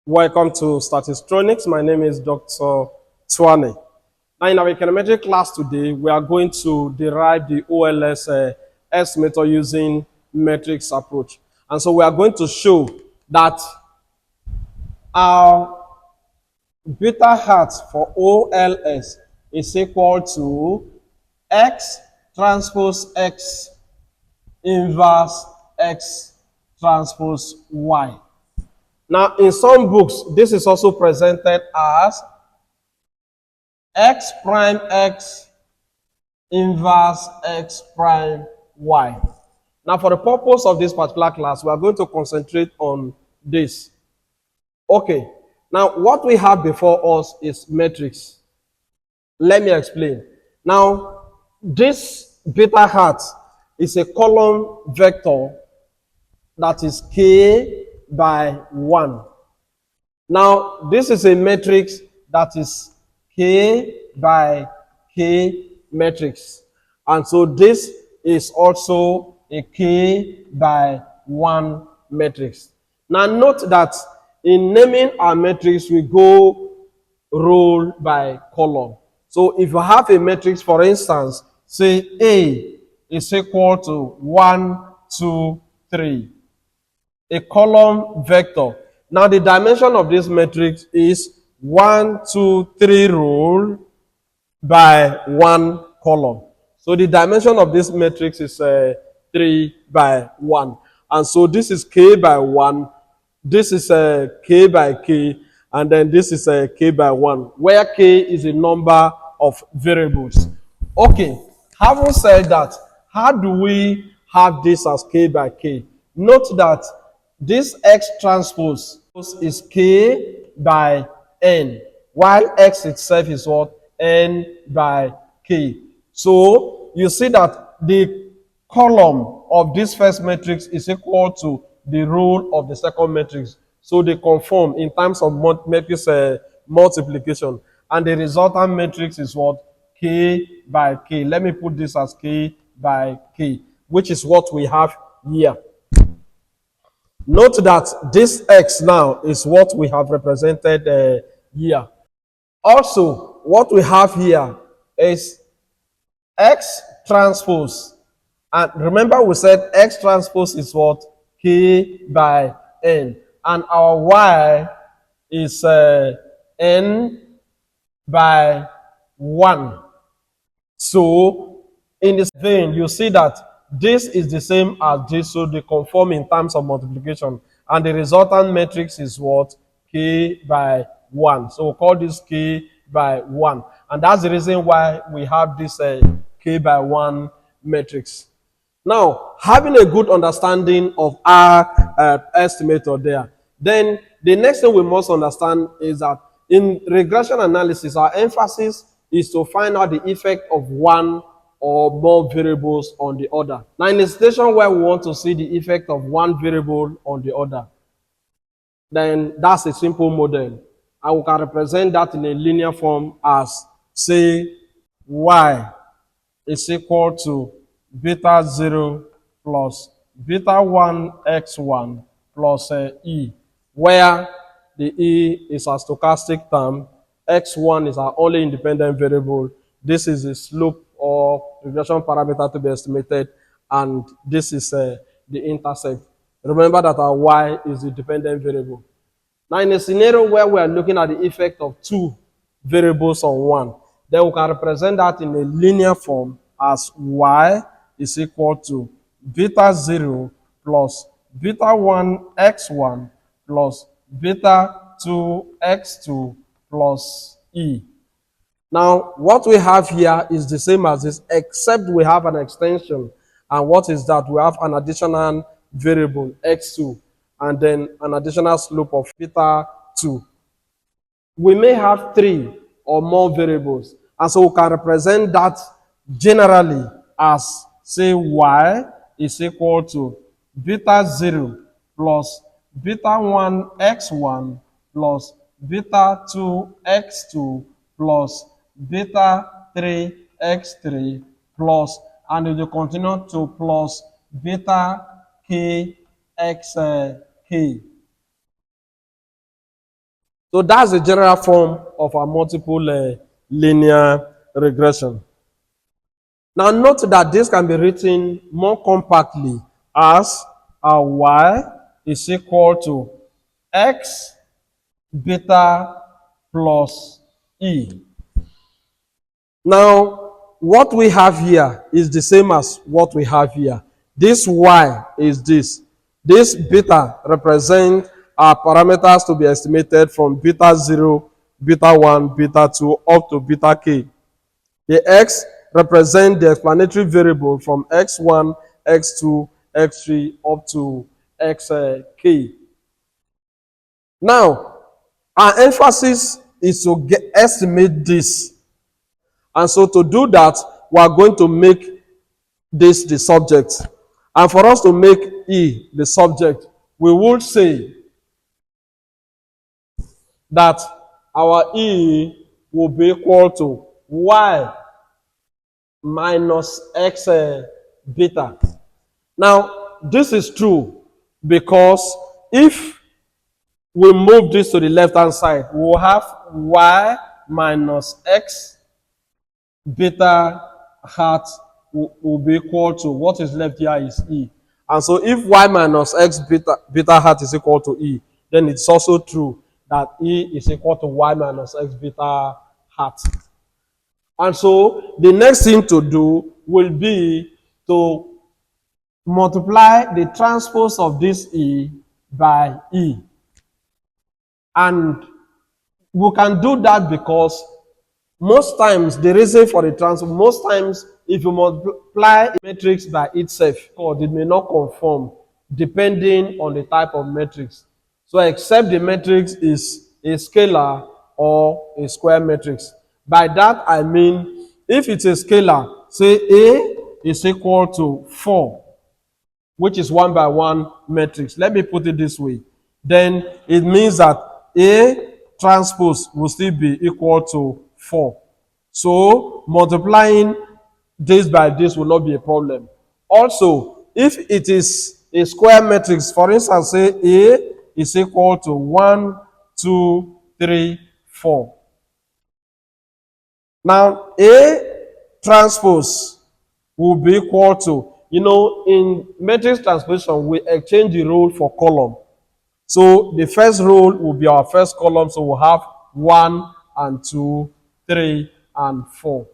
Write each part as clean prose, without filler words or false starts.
Welcome to Statistronics. My name is Dr. Twane. Now, in our econometric class today, we are going to derive the OLS estimator using metrics approach. And so we are going to show that our beta hat for OLS is equal to X transpose X inverse X transpose Y. Now, in some books, this is also presented as X prime X inverse X prime Y. Now, for the purpose of this particular class, we are going to concentrate on this. Okay. Now, what we have before us is matrix. Let me explain. Now, this beta hat is a column vector that is k by 1. Now, this is a matrix that is k by k matrix. And so this is also a k by 1 matrix. Now, note that in naming our matrix, we go row by column. So if you have a matrix, for instance, say A is equal to 1, 2, 3. A column vector. Now the dimension of this matrix is 1, 2, 3 row by 1 column. So the dimension of this matrix is 3 by 1. And so this is k by 1. This is k by k. And then this is k by 1, where k is a number of variables. Okay, having said that, how do we have this as k by k? Note that this X transpose is k by n, while X itself is what? N by k. So you see that the column of this first matrix is equal to the row of the second matrix. So they conform in terms of matrix multiplication. And the resultant matrix is what? K by k. Let me put this as k by k, which is what we have here. Note that this X now is what we have represented here. Also, what we have here is X transpose. And remember we said X transpose is what? K by N. And our Y is N by 1. So, in this vein, you see that this is the same as this, so they conform in terms of multiplication. And the resultant matrix is what? K by 1. So we'll call this K by 1. And that's the reason why we have this K by 1 matrix. Now, having a good understanding of our estimator there, then the next thing we must understand is that in regression analysis, our emphasis is to find out the effect of one or more variables on the other. Now, in a situation where we want to see the effect of one variable on the other, then that's a simple model. And we can represent that in a linear form as, say, y is equal to beta 0 plus beta 1 x1 plus e, where the e is a stochastic term, x1 is our only independent variable, this is the slope or regression parameter to be estimated, and this is the intercept. Remember that our y is the dependent variable. Now, in a scenario where we are looking at the effect of two variables on one, then we can represent that in a linear form as y is equal to beta 0 plus beta 1 x1 plus beta 2 x2 plus e. Now, what we have here is the same as this, except we have an extension. And what is that? We have an additional variable, x2, and then an additional slope of beta 2. We may have 3 or more variables. And so we can represent that generally as, say, y is equal to beta 0 plus beta 1 x1 plus beta 2 x2 plus beta 3 x3 plus, and we will continue to plus beta k x k. So that's the general form of a multiple linear regression. Now note that this can be written more compactly as y is equal to x beta plus e. Now, what we have here is the same as what we have here. This y is this. This beta represents our parameters to be estimated from beta 0, beta 1, beta 2, up to beta k. The x represents the explanatory variable from x1, x2, x3, up to xk. Now, our emphasis is to estimate this. And so to do that, we are going to make this the subject. And for us to make E the subject, we would say that our E will be equal to y minus x beta. Now, this is true because if we move this to the left-hand side, we will have y minus x beta hat will be equal to what is left here is E. And so if y minus x beta hat is equal to E, then it's also true that E is equal to y minus x beta hat. And so the next thing to do will be to multiply the transpose of this E by E. And we can do that because most times, the reason for the transpose, most times, if you multiply a matrix by itself, or it may not conform, depending on the type of matrix. So, except the matrix is a scalar or a square matrix. By that, I mean, if it's a scalar, say A is equal to 4, which is 1 by 1 matrix. Let me put it this way. Then it means that A transpose will still be equal to 4. So multiplying this by this will not be a problem. Also, if it is a square matrix, for instance, say A is equal to 1, 2, 3, 4. Now, A transpose will be equal to, in matrix transposition, we exchange the role for column. So the first row will be our first column. So we'll have 1 and 2, 3 and 4.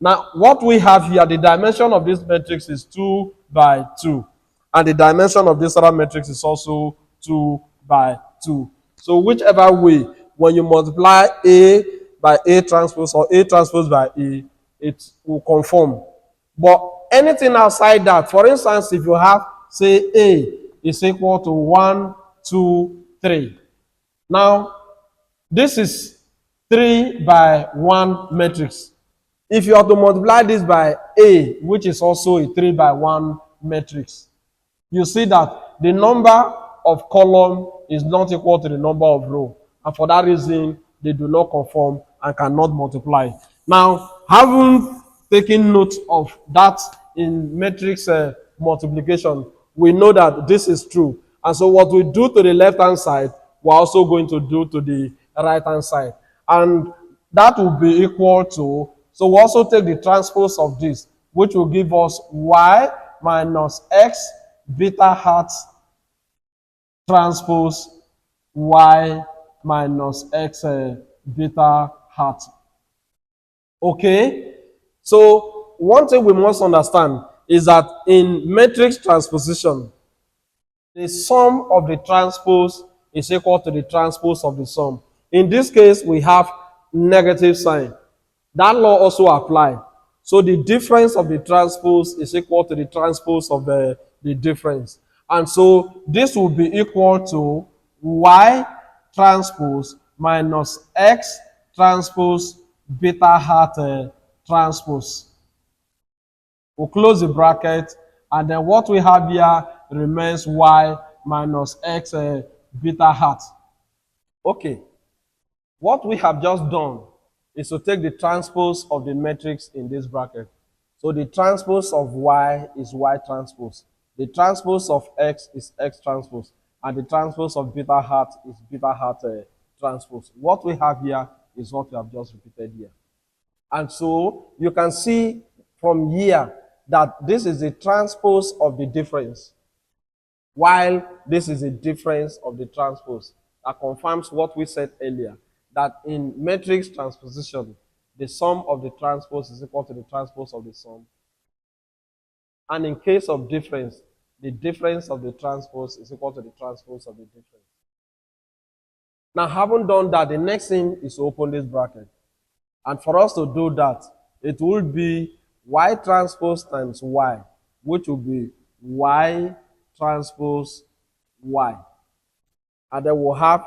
Now, what we have here, the dimension of this matrix is 2 by 2. And the dimension of this other matrix is also 2 by 2. So whichever way, when you multiply A by A transpose or A transpose by A, it will conform. But anything outside that, for instance, if you have, say, A is equal to 1, 2, 3. Now, this is 3 by 1 matrix. If you are to multiply this by A, which is also a 3 by 1 matrix, you see that the number of column is not equal to the number of row. And for that reason, they do not conform and cannot multiply. Now, having taken note of that in matrix multiplication, we know that this is true. And so what we do to the left-hand side, we're also going to do to the right-hand side. And that will be equal to, so we also take the transpose of this, which will give us y minus x beta hat transpose y minus x beta hat. Okay? So one thing we must understand is that in matrix transposition, the sum of the transpose is equal to the transpose of the sum. In this case, we have negative sign. That law also applies. So the difference of the transpose is equal to the transpose of the difference. And so this will be equal to y transpose minus x transpose beta hat transpose. We'll close the bracket, and then what we have here remains y minus x beta hat. Okay. What we have just done is to take the transpose of the matrix in this bracket. So the transpose of y is y transpose. The transpose of x is x transpose. And the transpose of beta hat is beta hat transpose. What we have here is what we have just repeated here. And so you can see from here that this is the transpose of the difference, while this is a difference of the transpose. That confirms what we said earlier, that in matrix transposition, the sum of the transpose is equal to the transpose of the sum. And in case of difference, the difference of the transpose is equal to the transpose of the difference. Now, having done that, the next thing is to open this bracket. And for us to do that, it will be y transpose times y, which will be y transpose y. And then we'll have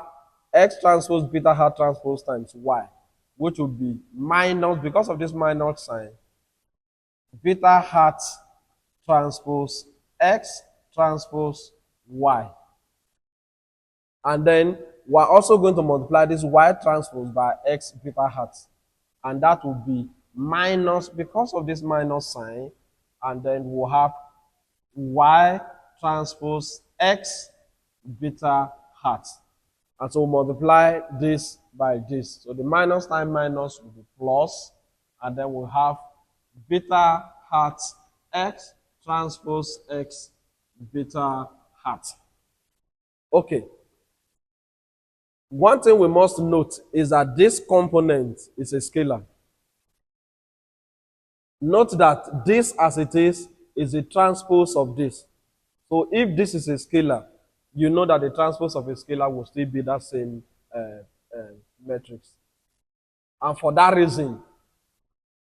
x transpose beta hat transpose times y, which will be minus, because of this minus sign, beta hat transpose x transpose y. And then we're also going to multiply this y transpose by x beta hat. And that will be minus, because of this minus sign, and then we'll have y transpose x beta hat. And so we'll multiply this by this. So the minus times minus will be plus, and then we'll have beta hat x transpose x beta hat. Okay. One thing we must note is that this component is a scalar. Note that this as it is a transpose of this. So if this is a scalar, you know that the transpose of a scalar will still be that same matrix. And for that reason,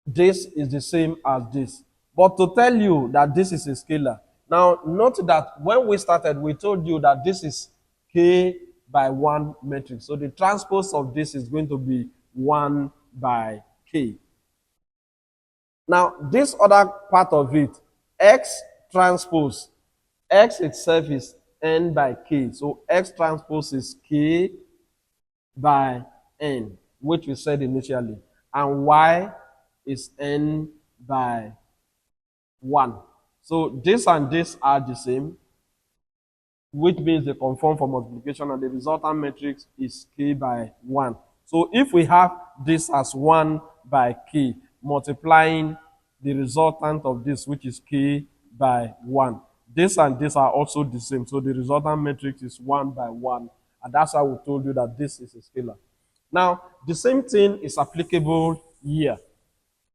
this is the same as this. But to tell you that this is a scalar, now note that when we started, we told you that this is k by 1 matrix. So the transpose of this is going to be 1 by k. Now, this other part of it, x transpose, x itself is n by k. So x transpose is k by n, which we said initially. And y is n by 1. So this and this are the same, which means they conform for multiplication, and the resultant matrix is k by 1. So if we have this as 1 by k, multiplying the resultant of this, which is k by 1, this and this are also the same. So the resultant matrix is 1 by 1. And that's why we told you that this is a scalar. Now, the same thing is applicable here.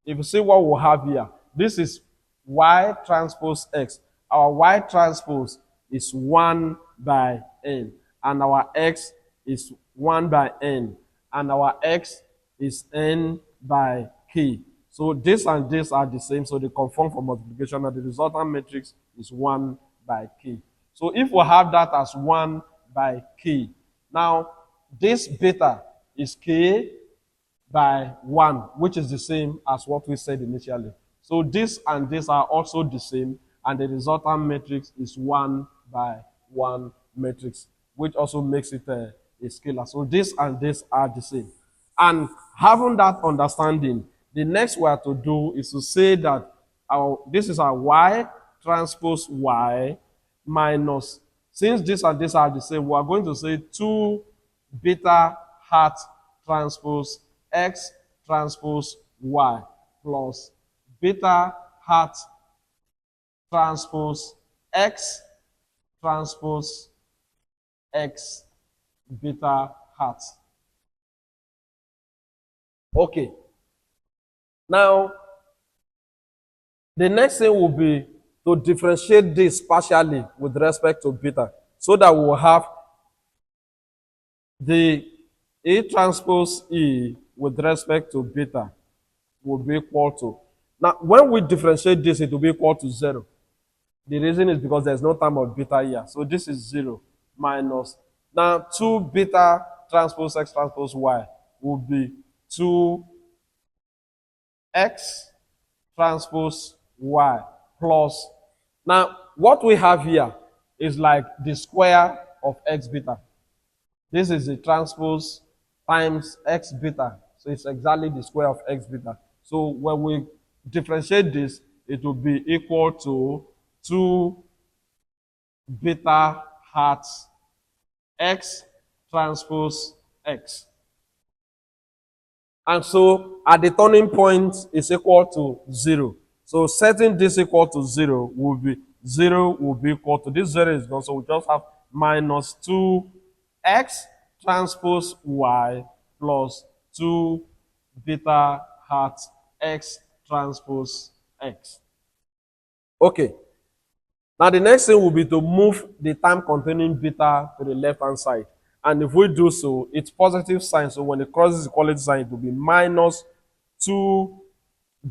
If you see what we have here, this is y transpose x. Our y transpose is 1 by n. And our x is 1 by n. And our x is n by k. So this and this are the same. So they conform for multiplication. And the resultant matrix is 1 by k. So if we have that as 1 by k, now this beta is k by 1, which is the same as what we said initially. So this and this are also the same, and the resultant matrix is 1 by 1 matrix, which also makes it a scalar. So this and this are the same. And having that understanding, the next we have to do is to say that this is our y transpose y minus, since this and this are the same, we are going to say 2 beta hat transpose x transpose y plus beta hat transpose x transpose x beta hat. Okay. Now, the next thing will be to differentiate this partially with respect to beta, so that we will have the A transpose E with respect to beta will be equal to. Now, when we differentiate this, it will be equal to 0. The reason is because there's no term of beta here. So this is 0 minus. Now, 2 beta transpose x transpose y will be 2 x transpose y plus. Now, what we have here is like the square of x beta. This is the transpose times x beta. So it's exactly the square of x beta. So when we differentiate this, it will be equal to 2 beta hat x transpose x. And so at the turning point is equal to 0. So setting this equal to 0 will be equal to this 0 is gone. So we just have minus 2x transpose y plus 2 beta hat x transpose x. Okay. Now the next thing will be to move the time containing beta to the left hand side. And if we do so, it's positive sign. So when it crosses equality sign, it will be minus 2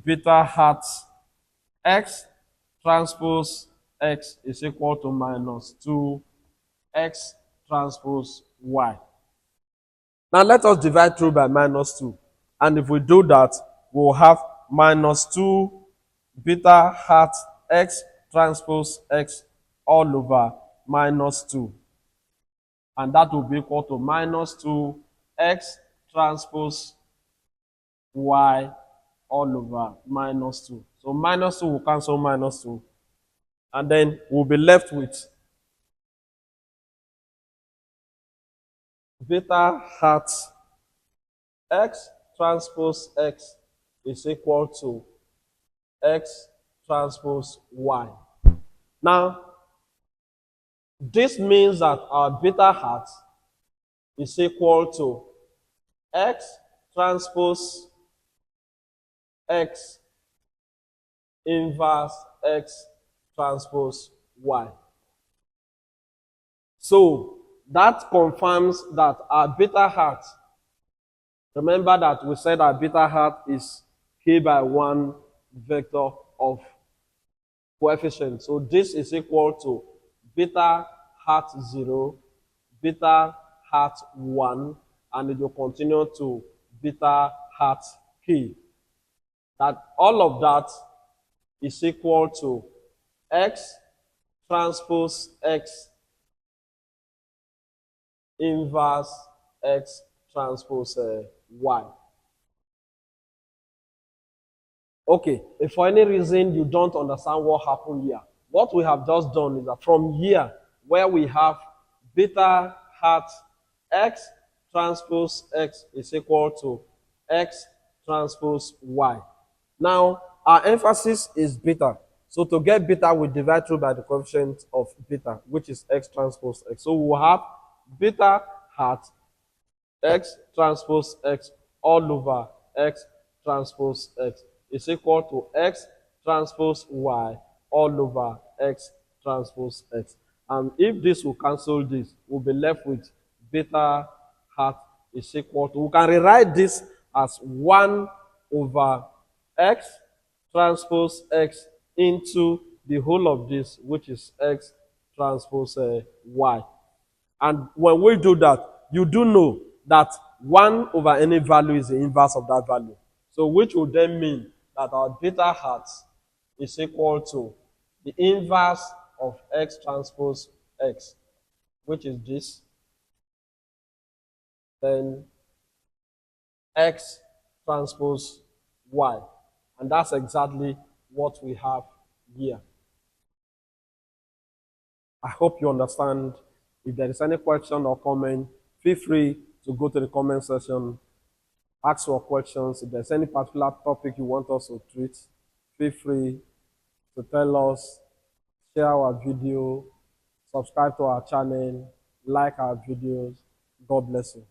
beta hat x transpose x is equal to minus 2 x transpose y. Now let us divide through by minus 2. And if we do that, we'll have minus 2 beta hat x transpose x all over minus 2. And that will be equal to minus 2 x transpose y all over minus 2. So minus 2 will cancel minus 2. And then we'll be left with beta hat x transpose x is equal to x transpose y. Now, this means that our beta hat is equal to x transpose x inverse x transpose y. So that confirms that our beta hat, remember that we said our beta hat is k by 1 vector of coefficient. So this is equal to beta hat 0, beta hat 1, and it will continue to beta hat k. That all of that is equal to x transpose x inverse x transpose y. Okay, if for any reason you don't understand what happened here, what we have just done is that from here, where we have beta hat x transpose x is equal to x transpose y. Now, our emphasis is beta. So to get beta, we divide through by the coefficient of beta, which is x transpose x. So we will have beta hat x transpose x all over x transpose x is equal to x transpose y all over x transpose x. And if this will cancel this, we'll be left with beta hat is equal to, we can rewrite this as 1 over x transpose x into the whole of this, which is x transpose y. And when we do that, you do know that 1 over any value is the inverse of that value. So which would then mean that our beta hat is equal to the inverse of x transpose x, which is this, then x transpose y. And that's exactly what we have here. I hope you understand. If there is any question or comment, feel free to go to the comment section, ask your questions. If there's any particular topic you want us to treat, feel free to tell us, share our video, subscribe to our channel, like our videos. God bless you.